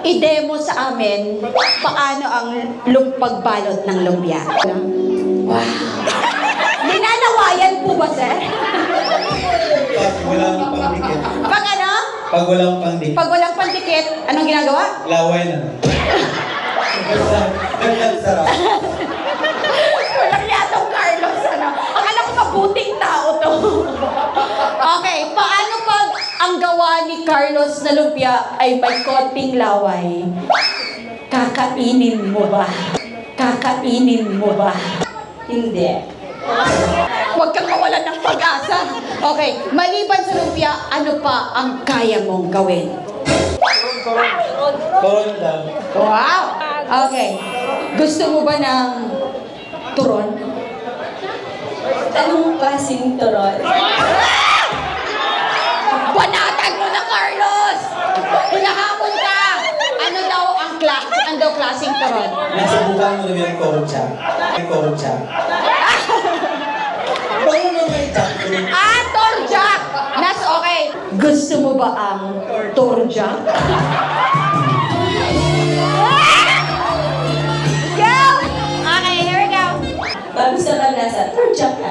i-demo sa amin paano ang pagbalot ng lumpia. Wow! Ninanawayan po ba, sir? Pag walang pangdikit. Pag ano? Pag walang pangdikit. Pag walang pandikit, anong ginagawa? Laway na. Nagsagsarap. Walang yatong Carlos, ano? Akala ko mabuting tao to. Okay, paano pag ang gawa ni Carlos na lumpia ay may konting laway? Kakainin mo ba? Kakainin mo ba? Hindi. Huwag kang mawalan ng pag-asa. Okay, maliban sa lumpia, ano pa ang kaya mong gawin? Turon daw. Wow! Okay. Gusto mo ba ng turon? Anong klaseng turon? Banatan mo na, Carlos! Hinahamon ka! Ano daw klaseng turon? Nasubukan mo na yung korutsa. Yung korutsa. Paano na may jackfruit? Torjak! Okay. Gusto mo ba ang torjak? Go! Okay, here we go. Bago sa kalasa, torjak ka.